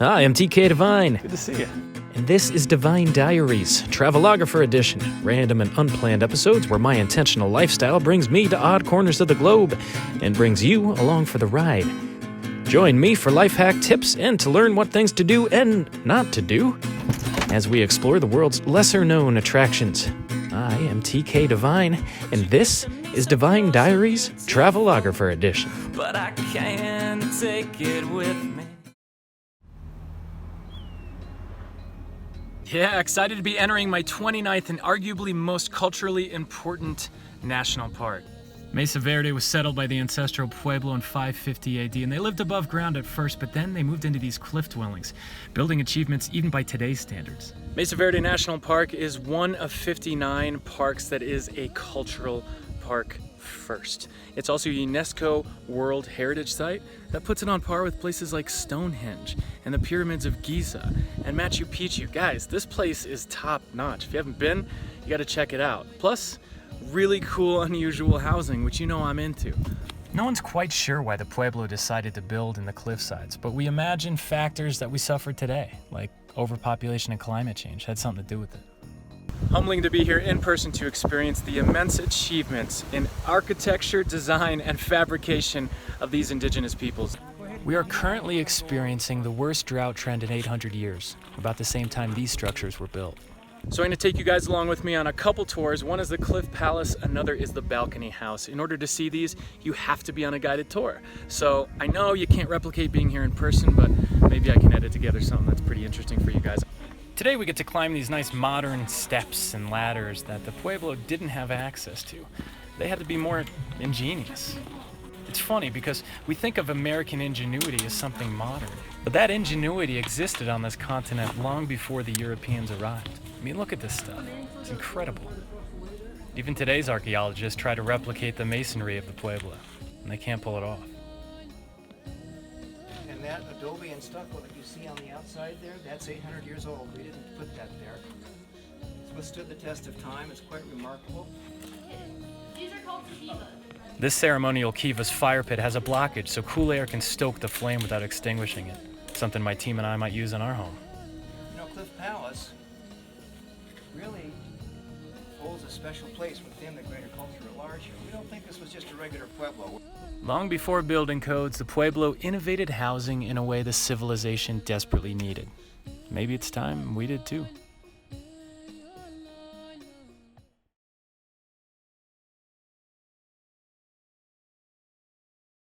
Hi, I'm TK Devine, Good to see you. and this is Devine Diaries, Travelographer edition, random and unplanned episodes where my intentional lifestyle brings me to odd corners of the globe and brings you along for the ride. Join me for life hack tips and to learn what things to do and not to do as we explore the world's lesser-known attractions. I am TK Devine, and this is Devine Diaries, Travelographer edition. But I can't take it with me. Yeah, excited to be entering my 29th and arguably most culturally important national park. Mesa Verde was settled by the ancestral Pueblo in 550 AD, and they lived above ground at first, but then they moved into these cliff dwellings, building achievements even by today's standards. Mesa Verde National Park is one of 59 parks that is a cultural park first. It's also a UNESCO World Heritage Site that puts it on par with places like Stonehenge and the pyramids of Giza and Machu Picchu. Guys, this place is top notch. If you haven't been, you gotta check it out. Plus, really cool, unusual housing, which you know I'm into. No one's quite sure why the Pueblo decided to build in the cliffsides, but we imagine factors that we suffer today, like overpopulation and climate change, had something to do with it. Humbling to be here in person to experience the immense achievements in architecture, design, and fabrication of these indigenous peoples. We are currently experiencing the worst drought trend in 800 years, about the same time these structures were built. So I'm going to take you guys along with me on a couple tours. One is the Cliff Palace, another is the Balcony House. In order to see these, you have to be on a guided tour. So I know you can't replicate being here in person, but maybe I can edit together something that's pretty interesting for you guys. Today we get to climb these nice modern steps and ladders that the Pueblo didn't have access to. They had to be more ingenious. It's funny because we think of American ingenuity as something modern, but that ingenuity existed on this continent long before the Europeans arrived. I mean, look at this stuff. It's incredible. Even today's archaeologists try to replicate the masonry of the Pueblo, and they can't pull it off. And that adobe and stucco that you see on the outside there, that's 800 years old. We didn't put that there. It's withstood the test of time. It's quite remarkable. These are called kivas. This ceremonial kiva's fire pit has a blockage so cool air can stoke the flame without extinguishing it. Something my team and I might use in our home. You know, Cliff Palace really holds a special place within the greater culture at large here. We don't think this was just a regular Pueblo. Long before building codes, the Pueblo innovated housing in a way the civilization desperately needed. Maybe it's time we did too.